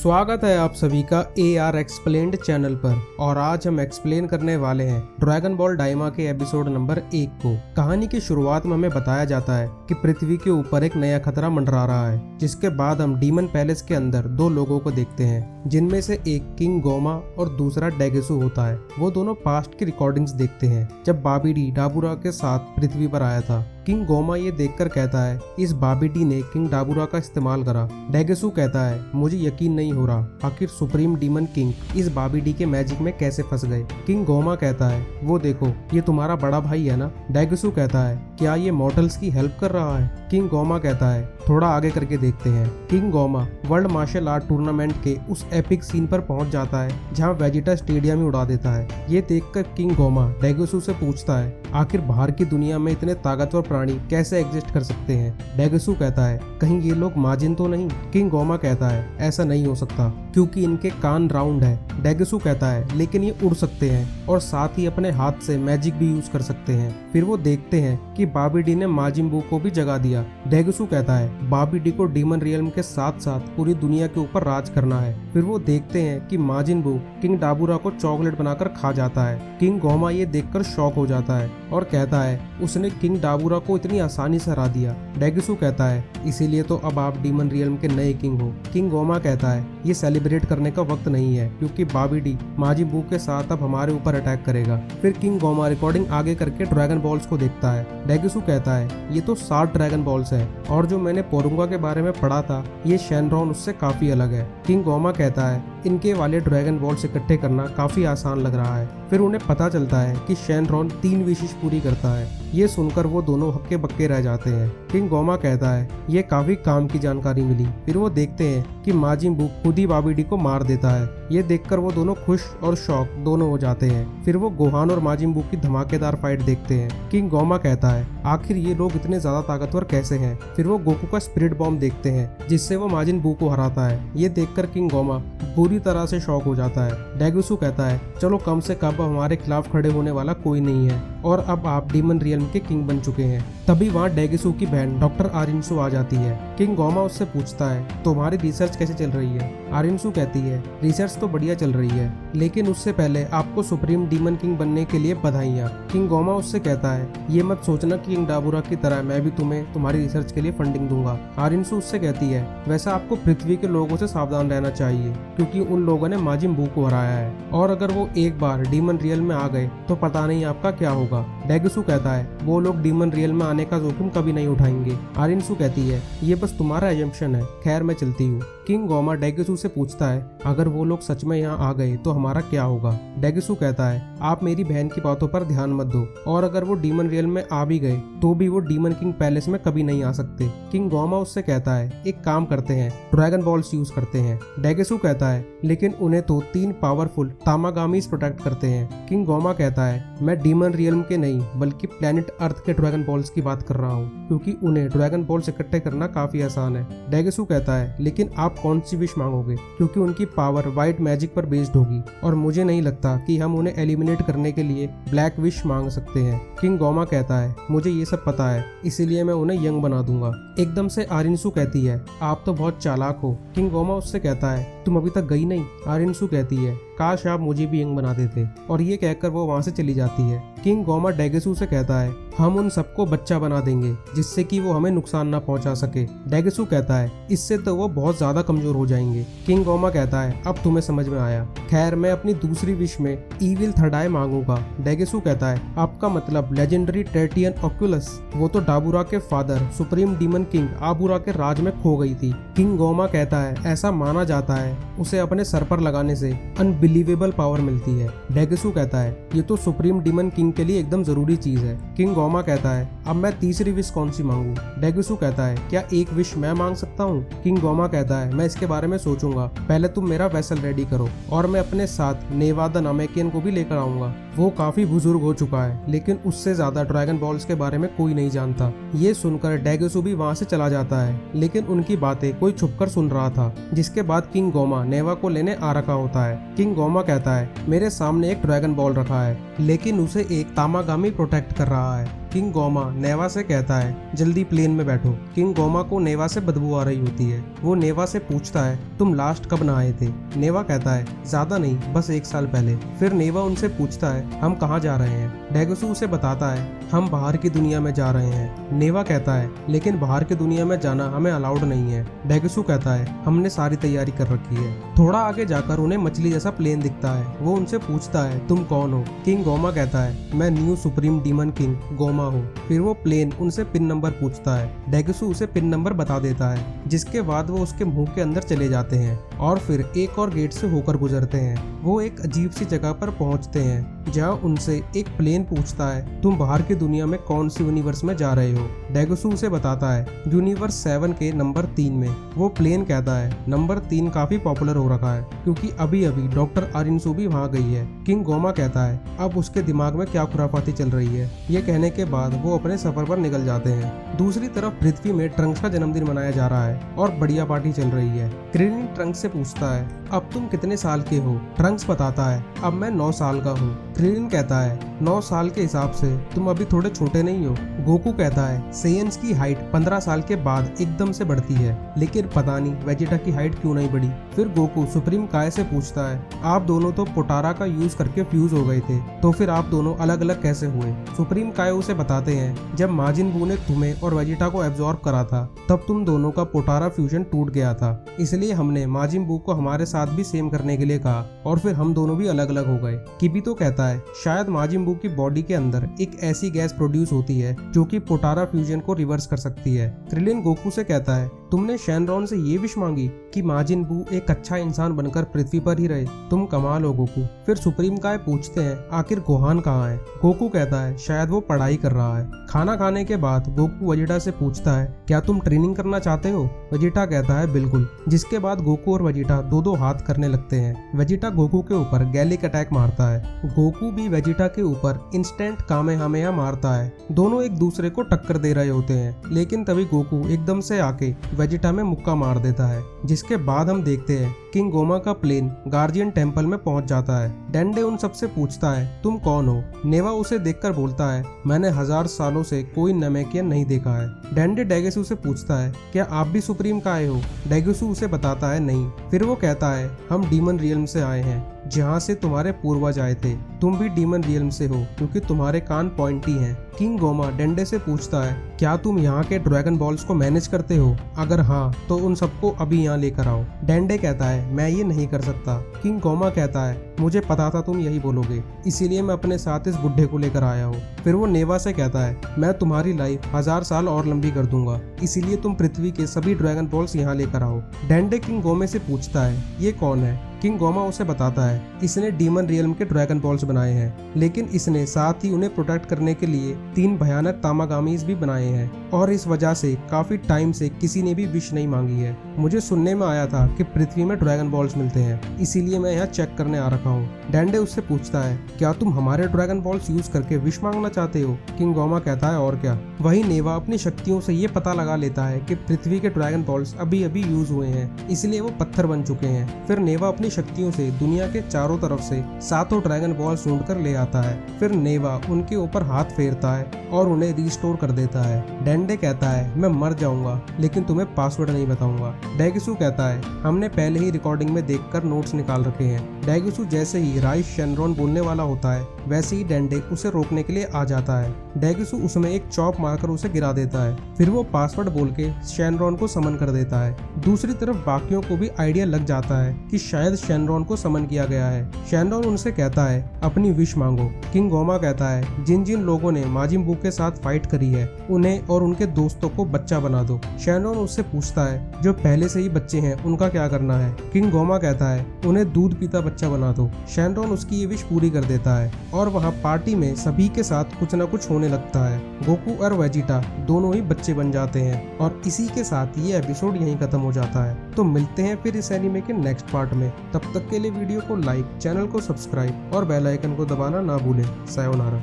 स्वागत है आप सभी का AR एक्सप्लेन्ड चैनल पर। और आज हम एक्सप्लेन करने वाले हैं ड्रैगन बॉल डाइमा के एपिसोड नंबर 1 को। कहानी की शुरुआत में हमें बताया जाता है कि पृथ्वी के ऊपर एक नया खतरा मंडरा रहा है, जिसके बाद हम डीमन पैलेस के अंदर दो लोगों को देखते हैं, जिनमें से एक किंग गोमा और दूसरा डेगेसु होता है। वो दोनों पास्ट की रिकॉर्डिंग्स देखते हैं जब बाबीडी डाबुरा के साथ पृथ्वी पर आया था। किंग गोमा ये देखकर कहता है इस बाबीडी ने किंग डाबुरा का इस्तेमाल करा। डेगेसु कहता है मुझे यकीन नहीं हो रहा, आखिर सुप्रीम डीमन किंग इस बाबीडी के मैजिक में कैसे फंस गए। किंग गोमा कहता है वो देखो, ये तुम्हारा बड़ा भाई है ना। डेगेसु कहता है क्या ये मॉर्टल्स की हेल्प कर रहा है। किंग गोमा कहता है थोड़ा आगे करके देखते हैं। King Goma world martial art tournament के उस एपिक सीन पर पहुंच जाता है जहां वेजिटा स्टेडियम ही उड़ा देता है। ये देखकर किंग गोमा डेगेसु से पूछता है आखिर बाहर की दुनिया में इतने ताकतवर प्राणी कैसे एग्जिस्ट कर सकते हैं। डेगेसु कहता है कहीं ये लोग माजिन तो नहीं। किंग गोमा कहता है ऐसा नहीं हो सकता क्योंकि इनके कान राउंड है। डेगेसु कहता है लेकिन ये उड़ सकते हैं और साथ ही अपने हाथ से मैजिक भी यूज कर सकते हैं। फिर वो देखते हैं कि बाबीडी ने माजिन बू को भी जगा दिया। डेगेसु कहता है बाबीडी को डीमन रियल्म के साथ साथ पूरी दुनिया के ऊपर राज करना है। फिर वो देखते हैं कि माजिन बू किंग डाबुरा को चॉकलेट बनाकर खा जाता है। किंग गोमा ये देखकर शॉक हो जाता है और कहता है उसने किंग डाबुरा को इतनी आसानी से हरा दिया। डेगेसु कहता है इसीलिए तो अब आप डीमन रियल्म के नए किंग हो। किंग गोमा कहता है ये सेलिब्रेट करने का वक्त नहीं है क्योंकि बाबीडी माजिन बू के साथ अब हमारे ऊपर अटैक करेगा। फिर किंग गोमा रिकॉर्डिंग आगे करके ड्रैगन बॉल्स को देखता है। डेगेसु कहता है ये तो 7 ड्रैगन बॉल्स है और जो मैंने पोरुंगा के बारे में पढ़ा था ये शेनरॉन उससे काफी अलग है। किंग गोमा कहता है इनके वाले ड्रैगन बॉल्स इकट्ठे करना काफी आसान लग रहा है। फिर उन्हें पता चलता है कि शेनरॉन 3 विशेष पूरी करता है। ये सुनकर वो दोनों हक्के बक्के रह जाते हैं। किंग गोमा कहता है ये काफी काम की जानकारी मिली। फिर वो देखते हैं कि माजिन बू खुद ही बाबीडी को मार देता है। ये देखकर वो दोनों खुश और शॉक दोनों हो जाते हैं। फिर वो गोहान और माजिन बू की धमाकेदार फाइट देखते हैं। किंग गोमा कहता है आखिर ये लोग इतने ज्यादा ताकतवर कैसे हैं। फिर वो गोकू का स्पिरिट बॉम्ब देखते हैं जिससे वो माजिन बू को हराता है। ये देखकर किंग गोमा पूरी तरह से शॉक हो जाता है। डेगेसु कहता है चलो कम से कम हमारे खिलाफ खड़े होने वाला कोई नहीं है और अब आप डीमन रियल्म के किंग बन चुके हैं। तभी वहाँ डेगेसु की बहन डॉक्टर आरिनसु आ जाती है। किंग गोमा उससे पूछता है तुम्हारी रिसर्च कैसे चल रही है। आरिनसु कहती है रिसर्च तो बढ़िया चल रही है, लेकिन उससे पहले आपको सुप्रीम डीमन किंग बनने के लिए बधाइयाँ। किंग गोमा उससे कहता है ये मत सोचना कि किंग डाबुरा की तरह मैं भी तुम्हें तुम्हारी रिसर्च के लिए फंडिंग दूंगा। आरिनसु उससे कहती है वैसा आपको पृथ्वी के लोगों से सावधान रहना चाहिए क्योंकि उन लोगों ने माजिन बू को हराया है और अगर वो एक बार डीमन रियल में आ गए तो पता नहीं आपका क्या होगा। डेगेसु कहता है वो लोग डीमन रियल में आने का जोखिम कभी नहीं उठाएंगे। आरिनसु कहती है ये बस तुम्हारा एजम्पशन है, खैर मैं चलती हूँ। किंग गोमा डेगेसु से पूछता है अगर वो लोग सच में यहाँ आ गए तो हमारा क्या होगा। डेगेसु कहता है आप मेरी बहन की बातों पर ध्यान मत दो और अगर वो डीमन रियल में आ भी गए तो भी वो डीमन किंग पैलेस में कभी नहीं आ सकते। किंग गोमा उससे कहता है एक काम करते हैं, ड्रैगन बॉल्स यूज करते हैं। डेगेसु कहता है लेकिन उन्हें तो 3 पावरफुल तामागामीज प्रोटेक्ट करते हैं। किंग गोमा कहता है मैं डीमन रियल्म के नहीं बल्कि प्लेनेट अर्थ के ड्रैगन बॉल्स की बात कर रहा हूँ क्योंकि उन्हें ड्रैगन बॉल्स इकट्ठे करना काफी आसान है। डेगेसु कहता है लेकिन आप कौन सी विश मांगोगे क्योंकि उनकी पावर व्हाइट मैजिक पर बेस्ड होगी और मुझे नहीं लगता कि हम उन्हें एलिमिनेट करने के लिए ब्लैक विश मांग सकते हैं। किंग गोमा कहता है मुझे ये सब पता है इसीलिए मैं उन्हें यंग बना दूंगा। एकदम से आरिनसु कहती है आप तो बहुत चालाक हो। किंग गोमा उससे कहता है तुम अभी तक गई नहीं। आरिनसु कहती है काश आप मुझे भी यंग बना देते और ये कहकर वो वहाँ से चली जाती है। किंग गोमा डेगेसु से कहता है हम उन सबको बच्चा बना देंगे जिससे कि वो हमें नुकसान ना पहुंचा सके। डेगेसु कहता है इससे तो वो बहुत ज्यादा कमजोर हो जाएंगे। किंग गोमा कहता है अब तुम्हें समझ में आया, खैर मैं अपनी दूसरी विश में ईविल थर्ड आई मांगूंगा। डेगेसु कहता है आपका मतलब लेजेंडरी टर्टियन ऑक्यूलस, वो तो डाबुरा के फादर सुप्रीम डीमन किंग आबुरा के राज में खो गई थी। किंग गोमा कहता है ऐसा माना जाता है उसे अपने सर पर लगाने से अनबिलीवेबल पावर मिलती है। डेगेसु कहता है ये तो सुप्रीम डीमन किंग के लिए एकदम जरूरी चीज है। किंग गोमा कहता है अब मैं तीसरी विश कौन सी मांगू। डेगेसु कहता है क्या एक विश मैं मांग सकता हूँ। किंग गोमा कहता है मैं इसके बारे में सोचूंगा, पहले तुम मेरा वेसल रेडी करो और मैं अपने साथ नेवादा नामेकियन को भी लेकर आऊंगा। वो काफी बुजुर्ग हो चुका है लेकिन उससे ज्यादा ड्रैगन बॉल्स के बारे में कोई नहीं जानता। ये सुनकर डेगेसु भी वहाँ से चला जाता है लेकिन उनकी बातें कोई छुपकर सुन रहा था। जिसके बाद किंग गोमा नेवा को लेने आ रखा होता है। किंग गोमा कहता है मेरे सामने एक ड्रैगन बॉल रखा है लेकिन उसे एक तामागामी प्रोटेक्ट कर रहा है। किंग गोमा नेवा से कहता है जल्दी प्लेन में बैठो। किंग गोमा को नेवा से बदबू आ रही होती है। वो नेवा से पूछता है तुम लास्ट कब नहाए थे। नेवा कहता है ज्यादा नहीं, बस 1 साल पहले। फिर नेवा उनसे पूछता है हम कहाँ जा रहे हैं। डेगसू उसे बताता है हम बाहर की दुनिया में जा रहे हैं। नेवा कहता है लेकिन बाहर की दुनिया में जाना हमें अलाउड नहीं है। डेगसू कहता है हमने सारी तैयारी कर रखी है। थोड़ा आगे जाकर उन्हें मछली जैसा प्लेन दिखता है। वो उनसे पूछता है तुम कौन हो। किंग गोमा कहता है मैं new supreme demon king Goma हूँ। फिर वो प्लेन उनसे पिन नंबर पूछता है। डेगसू उसे पिन नंबर बता देता है, जिसके बाद वो उसके मुंह के अंदर चले जाते हैं और फिर एक और गेट से होकर गुजरते हैं। वो एक अजीब सी जगह पर पहुंचते हैं जहां उनसे एक प्लेन पूछता है तुम बाहर की दुनिया में कौन सी यूनिवर्स में जा रहे हो। डेगसू उसे बताता है यूनिवर्स 7 के नंबर 3 में। वो प्लेन कहता है नंबर 3 काफी पॉपुलर हो रखा है क्योंकि अभी अभी डॉक्टर आरिनसू भी वहाँ गई है। किंग गोमा कहता है अब उसके दिमाग में क्या खुराफाती चल रही है। ये कहने के बाद वो अपने सफर पर निकल जाते हैं। दूसरी तरफ पृथ्वी में ट्रंक्स का जन्मदिन मनाया जा रहा है और बढ़िया पार्टी चल रही है। क्रिलिन ट्रंक्स से पूछता है अब तुम कितने साल के हो। ट्रंक्स बताता है अब मैं 9 साल का हूँ। क्रिलिन कहता है 9 साल के हिसाब से तुम अभी थोड़े छोटे नहीं हो। गोकू कहता है सेयन्स की हाइट 15 साल के बाद एकदम से बढ़ती है, लेकिन पता नहीं वेजिटा की हाइट क्यों नहीं बढ़ी। फिर गोकू सुप्रीम काय से पूछता है आप दोनों तो पोटारा का यूज करके फ्यूज हो गए थे, तो फिर आप दोनों अलग अलग कैसे हुए। सुप्रीम काय उसे बताते हैं जब माजिन बू ने तुम्हें और वेजिटा को एब्जॉर्ब करा था तब तुम दोनों का पोटारा फ्यूजन टूट गया था, इसलिए हमने माजिन बू को हमारे साथ भी सेम करने के लिए कहा और फिर हम दोनों भी अलग अलग हो गए। किबितो कहता है शायद माजिन बू की बॉडी के अंदर एक ऐसी गैस प्रोड्यूस होती है जो कि पोटारा फ्यूजन को रिवर्स कर सकती है। क्रिलिन गोकू से कहता है तुमने शैनरॉन से ये विश मांगी कि माजिन बू एक अच्छा इंसान बनकर पृथ्वी पर ही रहे। तुम कमाल हो गोकू। फिर सुप्रीम काय पूछते हैं आखिर गोहान कहाँ है। गोकू कहता है शायद वो पढ़ाई कर रहा है। खाना खाने के बाद गोकू वेजिटा से पूछता है क्या तुम ट्रेनिंग करना चाहते हो। वेजिटा कहता है बिल्कुल, जिसके बाद गोकू और वेजिटा दो हाथ करने लगते हैं। वेजिटा गोकू के ऊपर गैलिक अटैक मारता है। गोकू भी वेजिटा के ऊपर इंस्टेंट कामेहामेहा मारता है। दोनों एक दूसरे को टक्कर दे रहे होते हैं, लेकिन तभी गोकू एकदम से आके वेजिटा में मुक्का मार देता है, जिसके बाद हम देखते हैं किंग गोमा का प्लेन गार्जियन टेम्पल में पहुंच जाता है। डेंडे उन सबसे पूछता है तुम कौन हो। नेवा उसे देखकर बोलता है मैंने 1000 सालों से कोई नमेकियन नहीं देखा है। डेंडे डेगसू से पूछता है क्या आप भी सुप्रीम का आए हो। डेगसू उसे बताता है नहीं। फिर वो कहता है हम डीमन रियल्म से आए हैं, जहाँ से तुम्हारे पूर्वज आए थे। तुम भी डीमन रियल्म से हो क्योंकि तुम्हारे कान पॉइंटी हैं। किंग गोमा डेंडे से पूछता है क्या तुम यहाँ के ड्रैगन बॉल्स को मैनेज करते हो, अगर हाँ तो उन सबको अभी यहाँ लेकर आओ। डेंडे कहता है मैं ये नहीं कर सकता। किंग गोमा कहता है मुझे पता था तुम यही बोलोगे, इसीलिए मैं अपने साथ इस बुढ़े को लेकर आया हूँ। फिर वो नेवा से कहता है मैं तुम्हारी लाइफ 1000 साल और लंबी कर दूंगा, इसीलिए तुम पृथ्वी के सभी ड्रैगन बॉल्स यहाँ लेकर आओ। डेंडे किंग गोमे से पूछता है ये कौन है। किंग गोमा उसे बताता है इसने डीमन रियल्म के ड्रैगन बॉल्स बनाए हैं, लेकिन इसने साथ ही उन्हें प्रोटेक्ट करने के लिए 3 भयानक तामागामीज भी बनाए हैं और इस वजह से काफी टाइम से किसी ने भी विश नहीं मांगी है। मुझे सुनने में आया था कि पृथ्वी में ड्रैगन बॉल्स मिलते हैं, इसीलिए मैं यहाँ चेक करने आ रखा हूँ। डेंडे उससे पूछता है क्या तुम हमारे ड्रैगन बॉल्स यूज करके विश मांगना चाहते हो। किंग गोमा कहता है और क्या। वही नेवा अपनी शक्तियों से ये पता लगा लेता है कि पृथ्वी के ड्रैगन बॉल्स अभी अभी यूज हुए हैं, इसलिए वो पत्थर बन चुके हैं। फिर नेवा अपनी शक्तियों से दुनिया के चारों तरफ से 7 ड्रैगन बॉल्स ढूंढ कर ले आता है। फिर नेवा उनके ऊपर हाथ फेरता है और उन्हें रिस्टोर कर देता है। डेंडे कहता है मैं मर जाऊंगा लेकिन तुम्हें पासवर्ड नहीं बताऊंगा। डेगसू कहता है हमने पहले ही रिकॉर्डिंग में देखकर नोट्स निकाल रखे हैं। डेगसू जैसे ही राइस शैनरॉन बोलने वाला होता है वैसे ही डेंडे उसे रोकने के लिए आ जाता है। डेगसू उसमें एक चॉप मारकर उसे गिरा देता है। फिर वो पासवर्ड बोल के शैनरॉन को समन कर देता है। दूसरी तरफ बाकियों को भी आइडिया लग जाता है कि शायद शैनरॉन को समन किया गया है। शैनरॉन उनसे कहता है अपनी विश मांगो। किंग गोमा कहता है जिन जिन लोगों ने माजिन बू के साथ फाइट करी है उन्हें और उनके दोस्तों को बच्चा बना दो। शैनरॉन उससे पूछता है जो पहले से ही बच्चे हैं उनका क्या करना है। किंग गोमा कहता है उन्हें दूध पीता बच्चा बना दो। शैनरॉन उसकी ये विश पूरी कर देता है और वहाँ पार्टी में सभी के साथ कुछ न कुछ होने लगता है। गोकू और वेजिटा दोनों ही बच्चे बन जाते हैं और इसी के साथ ये एपिसोड यहीं खत्म हो जाता है। तो मिलते हैं फिर इस एनीमे के नेक्स्ट पार्ट में। तब तक के लिए वीडियो को लाइक, चैनल को सब्सक्राइब और बेल आइकन को दबाना ना भूलें। सायोनारा।